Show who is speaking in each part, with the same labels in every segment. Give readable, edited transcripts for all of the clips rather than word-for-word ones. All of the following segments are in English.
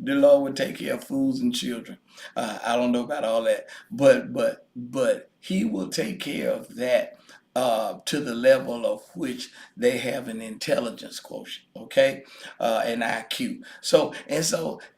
Speaker 1: The Lord will take care of fools and children. I don't know about all that, but He will take care of that to the level of which they have an intelligence quotient, okay, an IQ.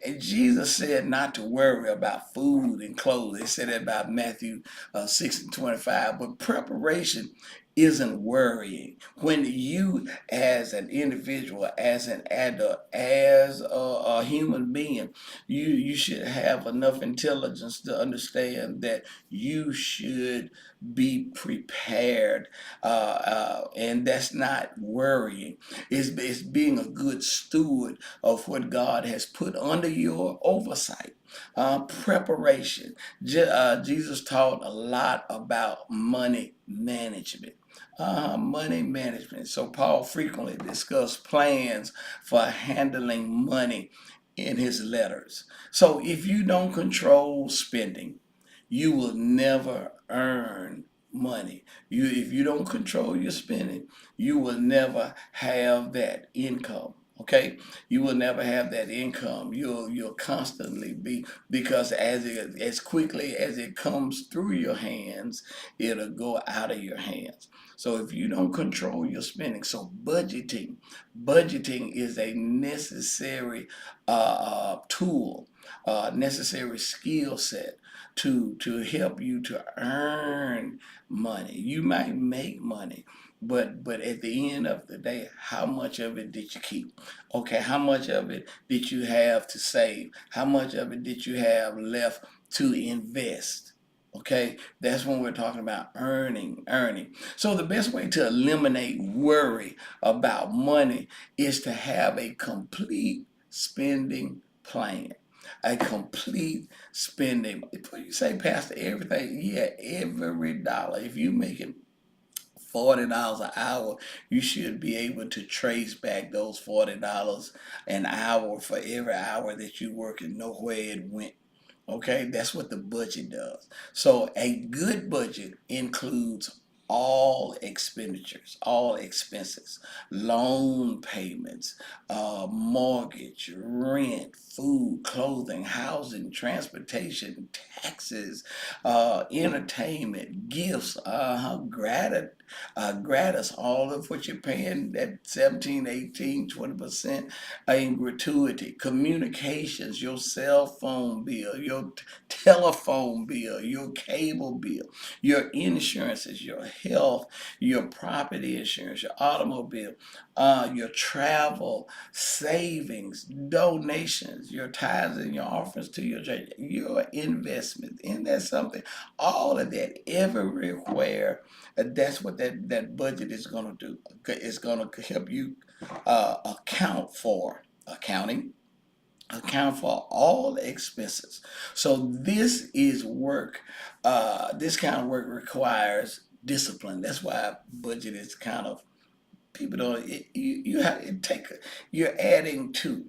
Speaker 1: And Jesus said not to worry about food and clothes. He said that about Matthew 6:25. But preparation isn't worrying. When you, as an individual, as an adult, as a human being, you should have enough intelligence to understand that you should be prepared, and that's not worrying. It's being a good steward of what God has put under your oversight. Preparation. Jesus taught a lot about money management. Money management. So Paul frequently discussed plans for handling money in his letters. So if you don't control spending, you will never earn money. If you don't control your spending, you will never have that income. Okay, you will never have that income. You'll constantly be, because as quickly as it comes through your hands, it'll go out of your hands. So if you don't control your spending, so budgeting is a necessary tool, necessary skill set to help you to earn money. You might make money, but at the end of the day, how much of it did you keep? Okay, how much of it did you have to save? How much of it did you have left to invest? Okay, that's when we're talking about earning. So the best way to eliminate worry about money is to have a complete spending plan. A complete spending. Before you say, Pastor, everything, yeah, every dollar. If you making $40 an hour, you should be able to trace back those $40 an hour for every hour that you work and know where it went. Okay, that's what the budget does. So a good budget includes all expenditures, all expenses, loan payments, mortgage, rent, food, clothing, housing, transportation, taxes, entertainment, gifts, gratis, all of what you're paying, that 17, 18, 20% in gratuity, communications, your cell phone bill, your telephone bill, your cable bill, your insurances, your health, your property insurance, your automobile, your travel, savings, donations, your tithes and your offerings to your church, your investments. Isn't that something? All of that, everywhere. That's what that budget is going to do. It's going to help you accounting, account for all expenses. So this is work. This kind of work requires discipline. That's why budget is kind of, people don't, you have to take, you're adding to,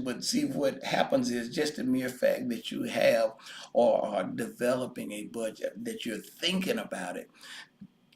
Speaker 1: but see, what happens is just the mere fact that you have or are developing a budget, that you're thinking about it,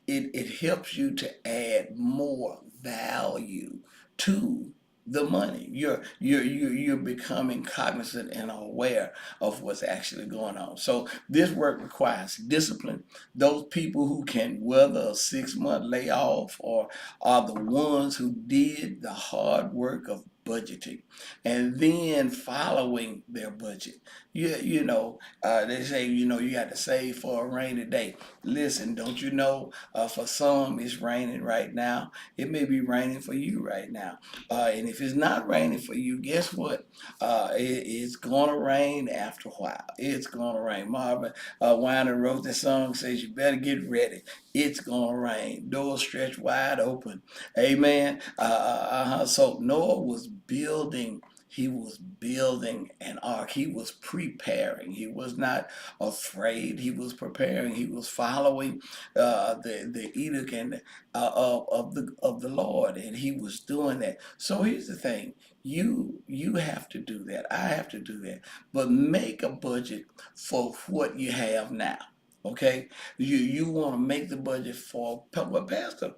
Speaker 1: it helps you to add more value to the money. You're becoming cognizant and aware of what's actually going on. So this work requires discipline. Those people who can weather a 6 month layoff or are the ones who did the hard work of budgeting and then following their budget. They say, you got to save for a rainy day. Listen, don't you know, for some, it's raining right now. It may be raining for you right now. And if it's not raining for you, guess what? It's going to rain after a while. It's going to rain. Marvin Winer wrote this song, says, you better get ready. It's going to rain. Doors stretched wide open. Amen. So Noah was building. He was building an ark. He was preparing. He was not afraid. He was preparing. He was following the edict and of the Lord, and he was doing that. So here's the thing: you have to do that. I have to do that. But make a budget for what you have now. Okay, you want to make the budget for, well, Pastor.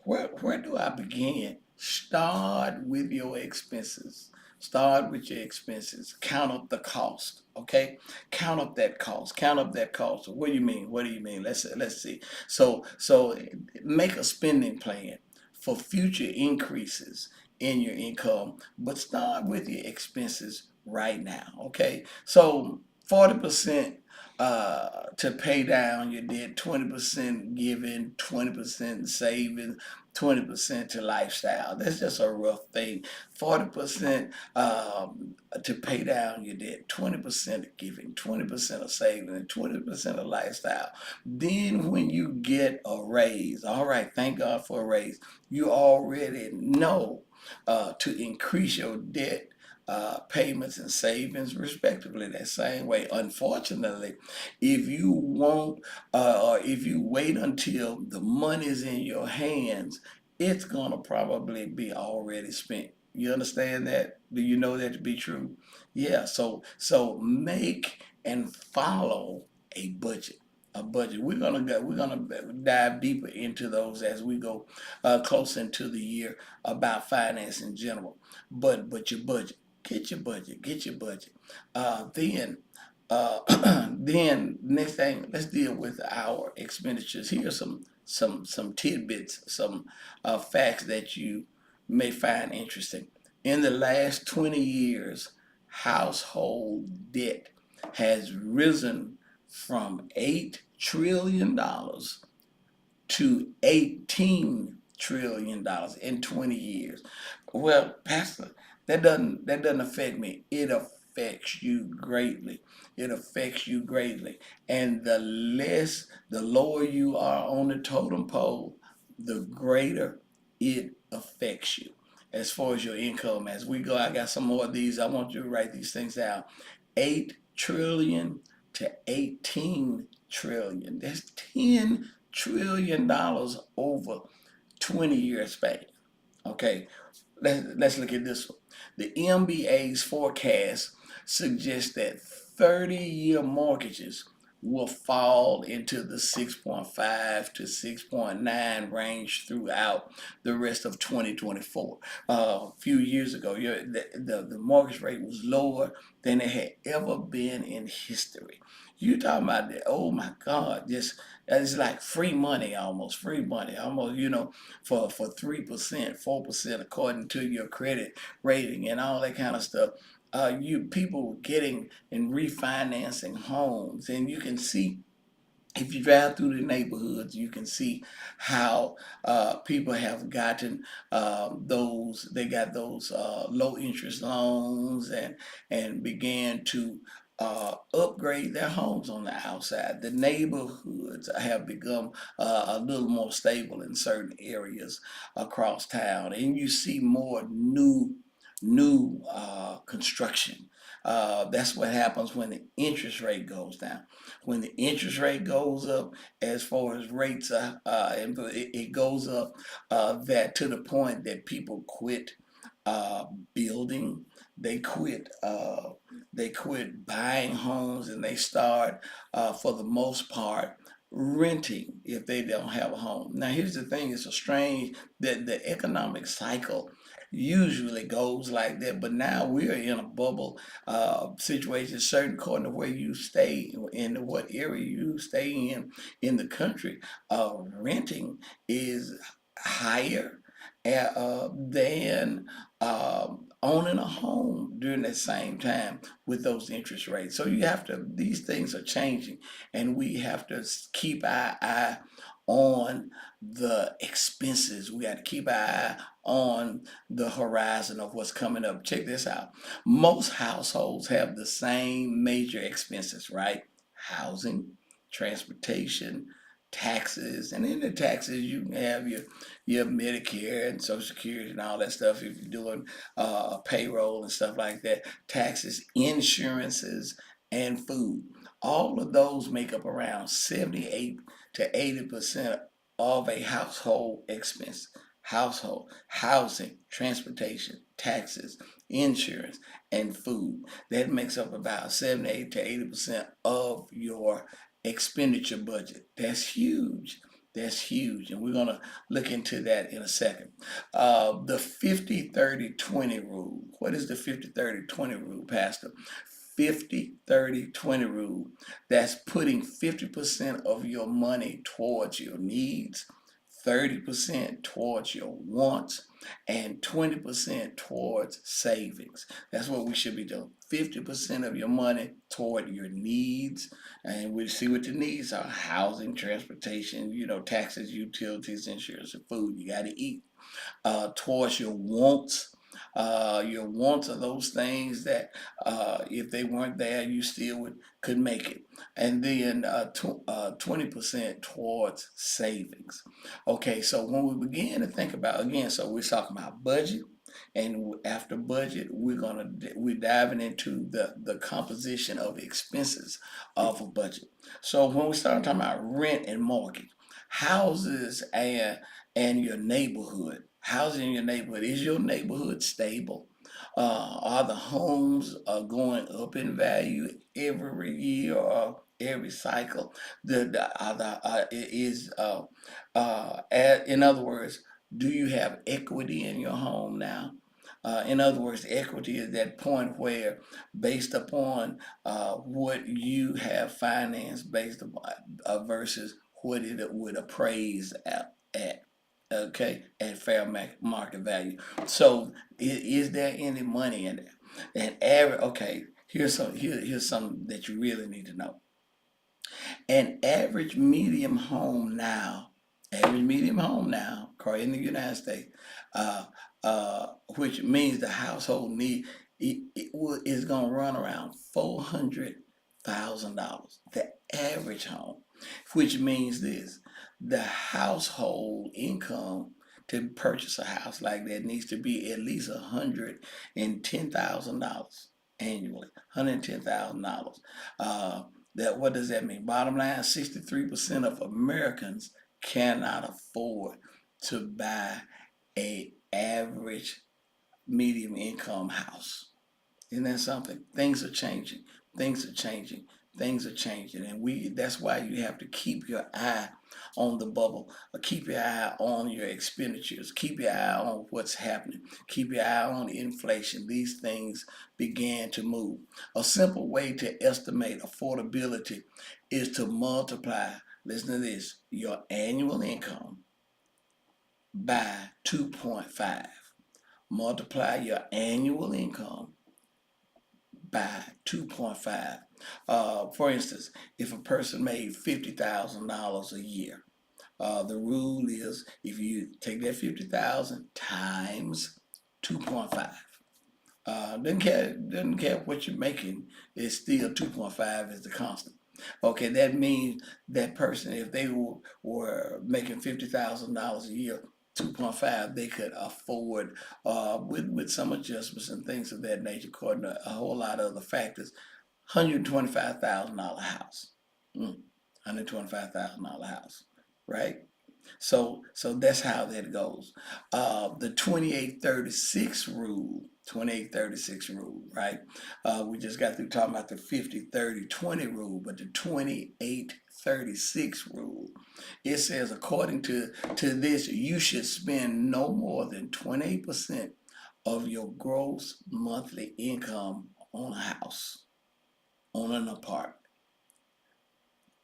Speaker 1: Where do I begin? Start with your expenses. Start with your expenses. Count up the cost. Okay, count up that cost. Count up that cost. What do you mean? What do you mean? Let's see. So make a spending plan for future increases in your income, but start with your expenses right now. Okay, so 40% to pay down your debt, 20% giving, 20% saving, 20% to lifestyle. That's just a rough thing. 40% to pay down your debt, 20% of giving, 20% of saving, and 20% of lifestyle. Then when you get a raise, all right, thank God for a raise, you already know to increase your debt payments and savings respectively that same way. Unfortunately, if you won't or if you wait until the money's in your hands, it's gonna probably be already spent. You understand that? Do you know that to be true? Yeah, so make and follow a budget. A budget. We're gonna dive deeper into those as we go close into the year about finance in general. But your budget. Get your budget. Get your budget. Then then next thing, let's deal with our expenditures. Here are some tidbits, some facts that you may find interesting. In the last 20 years, household debt has risen from $8 trillion to $18 trillion in 20 years. Well, Pastor, that doesn't affect me. It affects you greatly. It affects you greatly. And the lower you are on the totem pole, the greater it affects you as far as your income. As we go, I got some more of these. I want you to write these things down. 8 trillion to 18 trillion. That's $10 trillion over 20 years span. Okay, let's look at this one. The MBA's forecast suggests that 30-year mortgages will fall into the 6.5 to 6.9 range throughout the rest of 2024. A few years ago, the mortgage rate was lower than it had ever been in history. You talking about that? Oh my God! Just it's like free money, almost free money, almost. For 3%, 4%, according to your credit rating and all that kind of stuff. You people getting and refinancing homes, and you can see if you drive through the neighborhoods, you can see how people have gotten they got those low interest loans and began to upgrade their homes on the outside. The neighborhoods have become a little more stable in certain areas across town, and you see more new construction. That's what happens when the interest rate goes down. When the interest rate goes up, as far as rates, and it goes up that to the point that people quit uh, building, they quit buying homes, and they start for the most part renting if they don't have a home. Now here's the thing: it's a strange that the economic cycle usually goes like that, but now we're in a bubble situation, certain according to where you stay in what area you stay in the country. Renting is higher than owning a home during that same time with those interest rates. So these things are changing, and we have to keep our eye on the expenses. We got to keep our eye on the horizon of what's coming up. Check this out. Most households have the same major expenses, right? Housing, transportation, taxes, and in the taxes you can have your Medicare and Social Security and all that stuff if you're doing payroll and stuff like that. Taxes, insurances, and food. All of those make up around 78 to 80% of a household expense. Household, housing, transportation, taxes, insurance, and food. That makes up about 78 to 80% of your expenditure budget. That's huge. That's huge, and we're going to look into that in a second. The 50-30-20 rule. What is the 50-30-20 rule, Pastor? 50-30-20 rule. That's putting 50% of your money towards your needs, 30% towards your wants, and 20% towards savings. That's what we should be doing. 50% of your money toward your needs, and we see what the needs are: housing, transportation, taxes, utilities, insurance, and food. You got to eat. Towards your wants. Your wants are those things that if they weren't there, you still could make it. And then 20% towards savings. Okay, so when we begin to think about, again, so we're talking about budget, and after budget, we're diving into the composition of expenses of a budget. So when we start talking about rent and mortgage, houses and your neighborhood. Housing in your neighborhood. Is your neighborhood stable? Are the homes going up in value every year or every cycle? In other words, do you have equity in your home now? In other words, equity is that point where, based upon what you have financed, based upon versus what it would appraise at, okay, at fair market value. So, is there any money in there? And okay, here's something that you really need to know. An average medium home now, according to the United States, uh, which means the household need is going to run around $400,000. The average home, which means this: the household income to purchase a house like that needs to be at least $110,000 annually. $110,000. What does that mean? Bottom line, 63% of Americans cannot afford to buy a average medium income house. Isn't that something? Things are changing. Things are changing. Things are changing. And that's why you have to keep your eye on the bubble. Keep your eye on your expenditures. Keep your eye on what's happening. Keep your eye on inflation. These things began to move. A simple way to estimate affordability is to multiply, listen to this, your annual income by 2.5. Multiply your annual income by 2.5. For instance, if a person made $50,000 a year, the rule is if you take that 50,000 times 2.5. Doesn't care what you're making, it's still 2.5 is the constant. Okay, that means that person, if they were making $50,000 a year, 2.5, they could afford, with some adjustments and things of that nature, according to a whole lot of other factors, $125,000 house. $125,000 house, right? So that's how that goes. The 2836 rule, 2836 rule, right? We just got through talking about the 50-30-20 rule, but the 2836 rule, it says, according to this, you should spend no more than 28% of your gross monthly income on a house, on an apartment.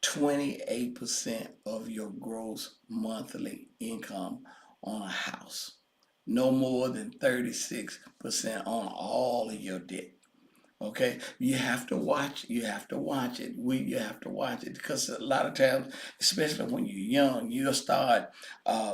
Speaker 1: 28% of your gross monthly income on a house. No more than 36% on all of your debt. Okay, you have to watch. You have to watch it. You have to watch it, because a lot of times, especially when you're young, you'll start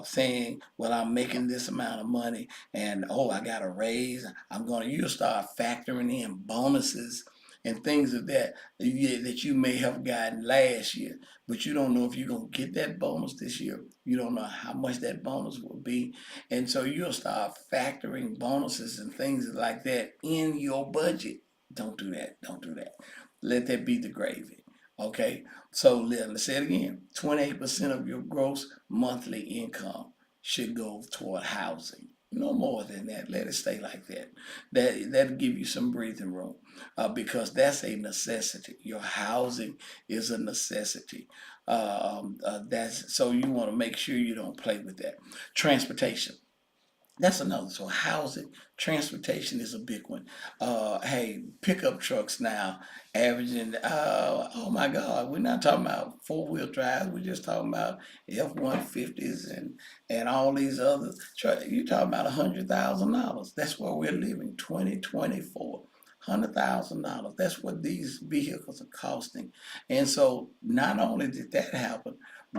Speaker 1: saying, "Well, I'm making this amount of money, and oh, I got a raise. You'll start factoring in bonuses and things of that you may have gotten last year, but you don't know if you're gonna get that bonus this year. You don't know how much that bonus will be, and so you'll start factoring bonuses and things like that in your budget. Don't do that. Don't do that. Let that be the gravy. Okay? So let's say it again. 28% of your gross monthly income should go toward housing. No more than that. Let it stay like that. That'll give you some breathing room, because that's a necessity. Your housing is a necessity. That's so you want to make sure you don't play with that. Transportation. That's another. So housing, transportation is a big one. Hey, pickup trucks now averaging. Oh my God, we're not talking about four-wheel drive. We're just talking about F-150s and all these other trucks. You're talking about $100,000. That's where we're living. 2024. $100,000. That's what these vehicles are costing. And so not only did that happen,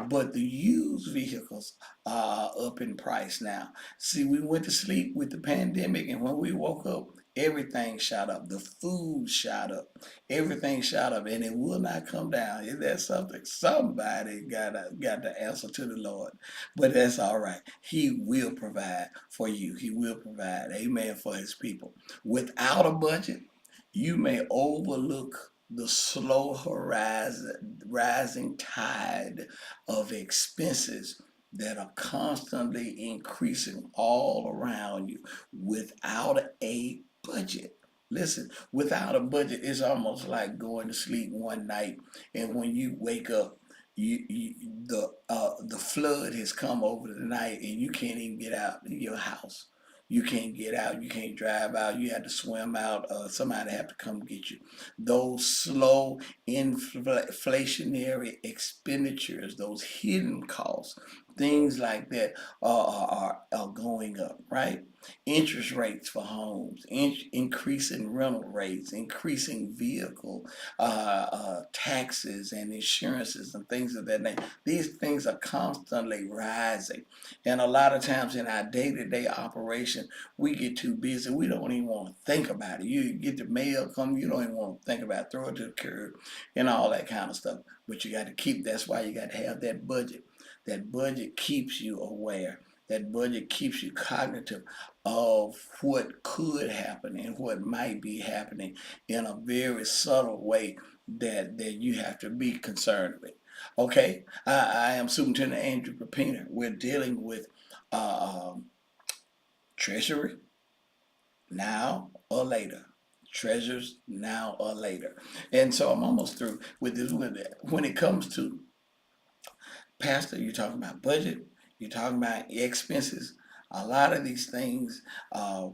Speaker 1: but the used vehicles are up in price now. See, we went to sleep with the pandemic, and when we woke up, everything shot up. The food shot up. Everything shot up, and it will not come down. Is that something? Somebody got to answer to the Lord, but that's all right. He will provide for you. He will provide, amen, for his people. Without a budget, you may overlook the slow horizon, rising tide of expenses that are constantly increasing all around you without a budget. Listen, without a budget, it's almost like going to sleep one night, and when you wake up, you the flood has come over the night, and you can't even get out of your house. You can't get out. You can't drive out. You have to swim out. Somebody have to come get you. Those slow inflationary expenditures, those hidden costs, things like that are going up, right? Interest rates for homes, increasing rental rates, increasing vehicle taxes and insurances and things of that nature. These things are constantly rising. And a lot of times in our day-to-day operation, we get too busy. We don't even want to think about it. You get the mail come, you don't even want to think about it. Throw it to the curb and all that kind of stuff. But you got to keep, that's why you got to have that budget. That budget keeps you aware. That budget keeps you cognitive of what could happen and what might be happening in a very subtle way that you have to be concerned with. Okay, I am Superintendent Andrew Papina. We're dealing with um, Treasury now or later. Treasures now or later. And so I'm almost through with this. When it comes to Pastor, you're talking about budget, you're talking about expenses. A lot of these things,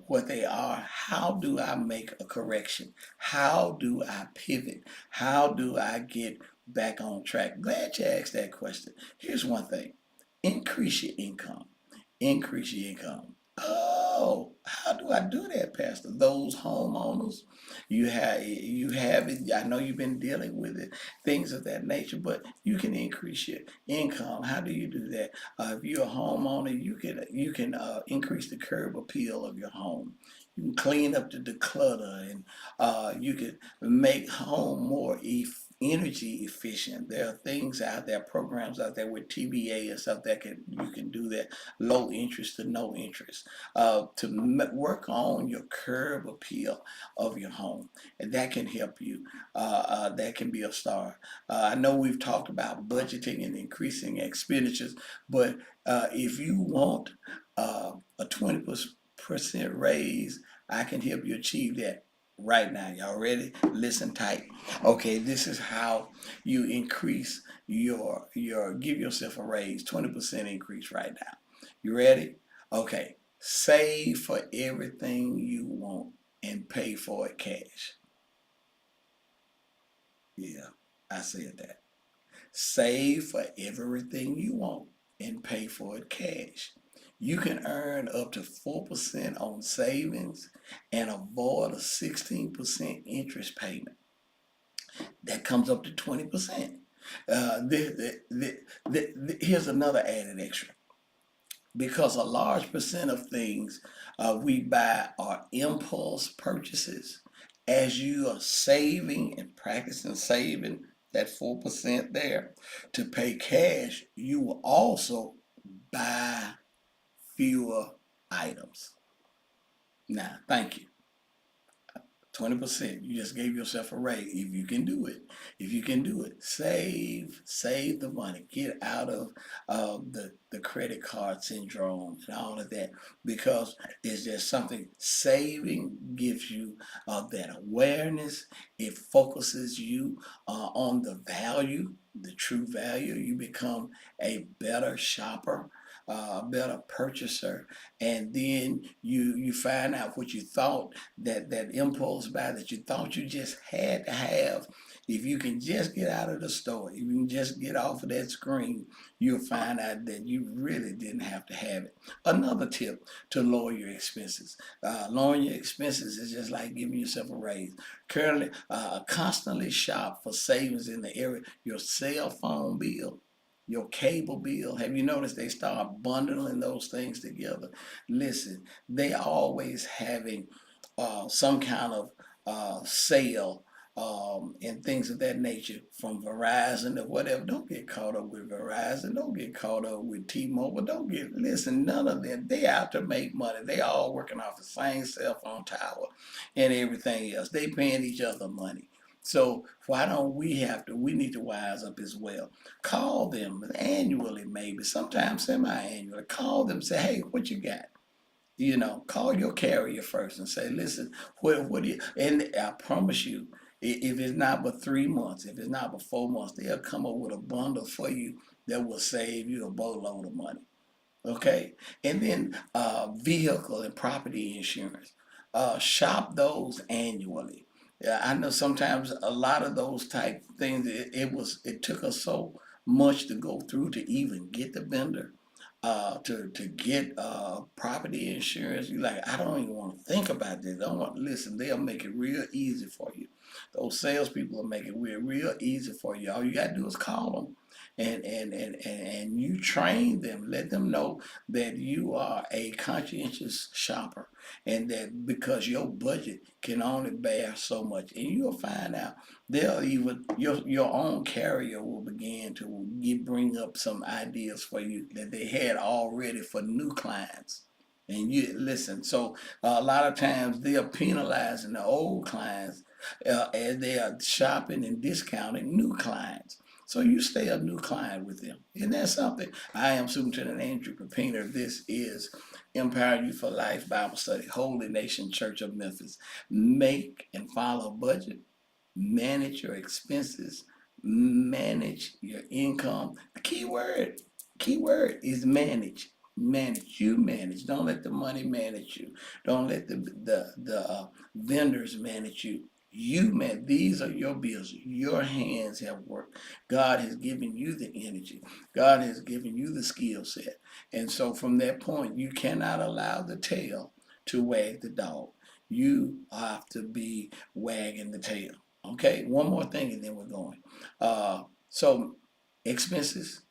Speaker 1: what they are, how do I make a correction? How do I pivot? How do I get back on track? Glad you asked that question. Here's one thing: increase your income. Increase your income. Oh, how do I do that, Pastor? Those homeowners, you have it. I know you've been dealing with it, things of that nature, but you can increase your income. How do you do that? If you're a homeowner, you can increase the curb appeal of your home. You can clean up the declutter, and you can make home more energy efficient. There are things out there, programs out there with TBA and stuff that you can do that, low interest to no interest, to work on your curb appeal of your home, and that can help you. That can be a start. I know we've talked about budgeting and increasing expenditures, but if you want a 20% raise, I can help you achieve that right now. Y'all ready? Listen tight. Okay, this is how you increase your give yourself a raise, 20% increase right now. You ready? Okay. Save for everything you want and pay for it cash. Yeah, I said that. Save for everything you want and pay for it cash. You can earn up to 4% on savings and avoid a 16% interest payment. That comes up to 20%. Here's another added extra. Because a large percent of things we buy are impulse purchases. As you are saving and practicing saving that 4% there to pay cash, you will also buy fewer items. Now, thank you. 20%. You just gave yourself a raise. If you can do it, if you can do it, save the money. Get out of the credit card syndrome and all of that, because it's just something. Saving gives you that awareness. It focuses you on the value, the true value. You become a better shopper, a better purchaser, and then you find out what you thought, that impulse buy that you thought you just had to have. If you can just get out of the store, if you can just get off of that screen, you'll find out that you really didn't have to have it. Another tip to lower your expenses. Lowering your expenses is just like giving yourself a raise. Currently, constantly shop for savings in the area. Your cell phone bill, your cable bill. Have you noticed they start bundling those things together? Listen, they always having some kind of sale and things of that nature, from Verizon or whatever. Don't get caught up with Verizon. Don't get caught up with T-Mobile. Listen, none of them. They out to make money. They all working off the same cell phone tower and everything else. They paying each other money. So why don't we need to wise up as well. Call them annually, maybe, sometimes semi-annually. Call them, say, hey, what you got? Call your carrier first and say, listen, what do you, and I promise you, if it's not but 3 months, if it's not but 4 months, they'll come up with a bundle for you that will save you a boatload of money. Okay, and then vehicle and property insurance. Shop those annually. Yeah, I know sometimes a lot of those type things. It took us so much to go through to even get the vendor, to get property insurance. You like, I don't even want to think about this. I don't want to listen. They'll make it real easy for you. Those salespeople will make it real easy for you. All you gotta do is call them, and you train them. Let them know that you are a conscientious shopper, and that because your budget can only bear so much, and you'll find out they'll even your own carrier will begin to bring up some ideas for you that they had already for new clients. And you listen. So a lot of times they are penalizing the old clients as they are shopping and discounting new clients. So you stay a new client with them. Isn't that something? I am Superintendent Andrew Papiner. This is Empower You for Life Bible Study, Holy Nation Church of Memphis. Make and follow a budget, manage your expenses, manage your income. The key word is manage. Manage. You manage. Don't let the money manage you. Don't let the vendors manage you. You man, these are your bills. Your hands have worked. God has given you the energy. God has given you the skill set. And so from that point, you cannot allow the tail to wag the dog. You have to be wagging the tail. Okay, one more thing and then we're going. So expenses,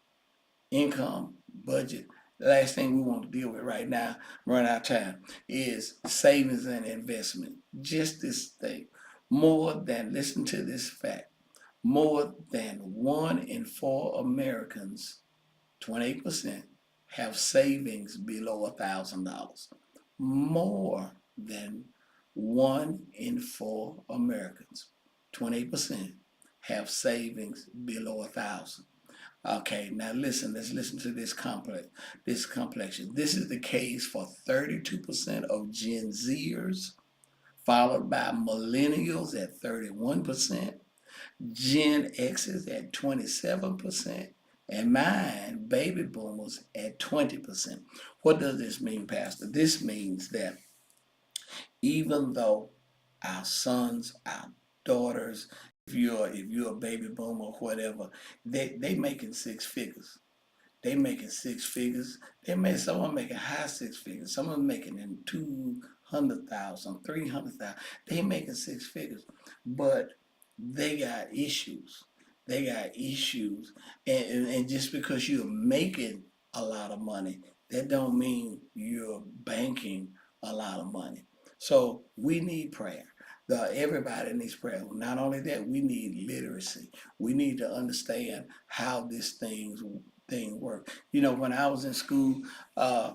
Speaker 1: income, budget. The last thing we want to deal with right now, run out of time, is savings and investment. Just this thing. Listen to this fact, more than 1 in 4 Americans, 28%, have savings below $1,000. More than 1 in 4 Americans, 28%, have savings below 1,000. Okay, now listen, let's listen to this complexion. This is the case for 32% of Gen Zers, followed by millennials at 31%, Gen X's at 27%, and mine, baby boomers, at 20%. What does this mean, Pastor? This means that even though our sons, our daughters, if you're a baby boomer or whatever, they making 6 figures. They making 6 figures. Some of them making high 6 figures. Some of them making in 200,000, 300,000. They making 6 figures, but they got issues. They got issues, and just because you're making a lot of money, that don't mean you're banking a lot of money. So we need prayer. Everybody needs prayer. Not only that, we need literacy. We need to understand how this thing work. When I was in school, uh,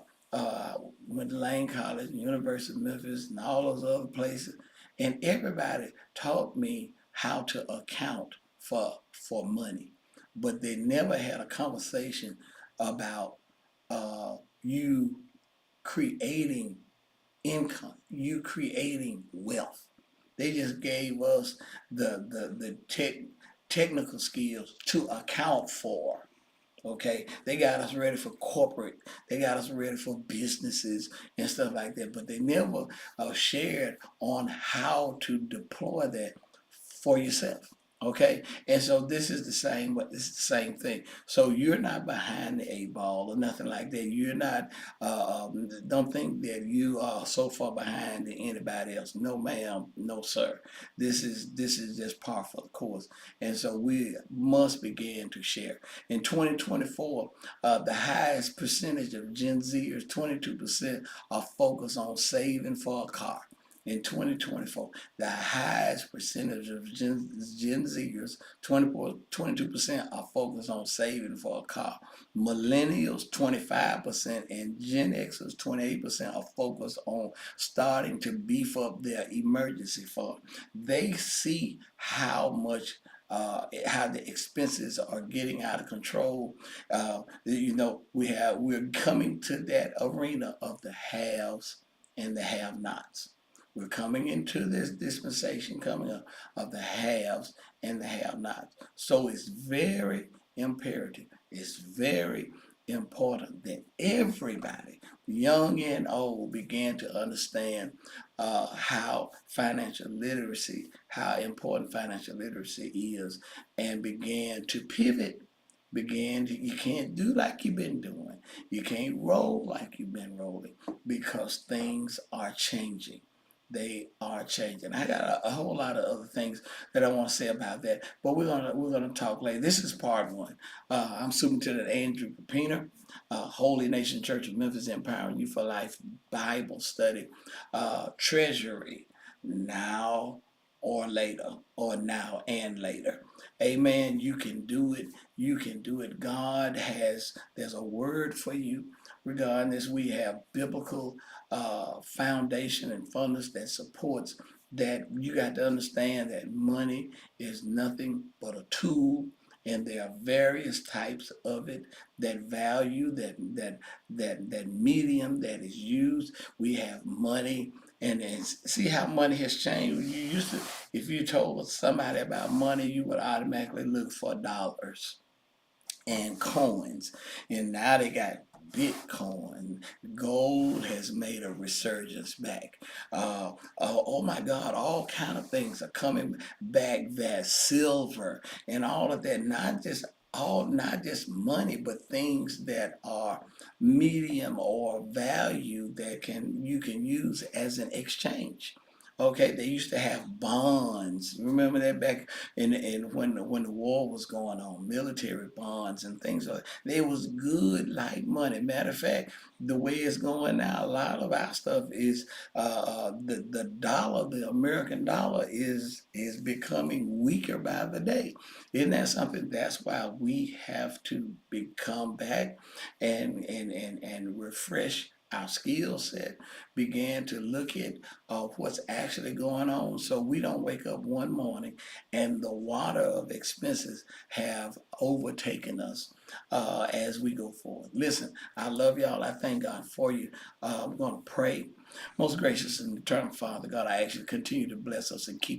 Speaker 1: went to Lane College, University of Memphis, and all those other places. and everybody taught me how to account for money, but they never had a conversation about you creating income, you creating wealth. They just gave us the technical skills to account for. Okay, they got us ready for corporate. They got us ready for businesses and stuff like that. But they never shared on how to deploy that for yourself. Okay, and so this is the same. But this is the same thing. So you're not behind the eight ball or nothing like that. You're not. Don't think that you are so far behind than anybody else. No, ma'am. No, sir. This is just par for the course. And so we must begin to share. In 2024, the highest percentage of Gen Zers, 22%, are focused on saving for a car. In 2024, the highest percentage of Gen Zers, 22%, are focused on saving for a car. Millennials, 25%, and Gen Xers, 28%, are focused on starting to beef up their emergency fund. They see how the expenses are getting out of control. We're coming to that arena of the haves and the have-nots. We're coming into this dispensation coming up of the haves and the have-nots. So it's very imperative. It's very important that everybody, young and old, begin to understand how important financial literacy is, and begin to pivot. You can't do like you've been doing. You can't roll like you've been rolling, because things are changing. They are changing. I got a whole lot of other things that I want to say about that, but we're gonna talk later. This is part one. I'm Superintendent Andrew Papina, Holy Nation Church of Memphis, empowering you for life Bible study, treasury, now or later, or now and later. Amen. You can do it. You can do it. There's a word for you regarding this. We have biblical foundation and funders that supports that. You got to understand that money is nothing but a tool, and there are various types of it. That value, that medium that is used. We have money, and see how money has changed. You used to, if you told somebody about money, you would automatically look for dollars and coins, and now they got Bitcoin. Gold has made a resurgence back. Oh my God, all kind of things are coming back. That silver and all of that, not just money, but things that are medium or value that you can use as an exchange. Okay, they used to have bonds. Remember that back in when the war was going on, military bonds and things like that. They was good like money. Matter of fact, the way it's going now, a lot of our stuff is the dollar, the American dollar is becoming weaker by the day. Isn't that something? That's why we have to become back and refresh our skill set, began to look at what's actually going on, so we don't wake up one morning and the water of expenses have overtaken us as we go forward. Listen, I love y'all. I thank God for you. I'm going to pray. Most gracious and eternal Father, God, I ask you to continue to bless us and keep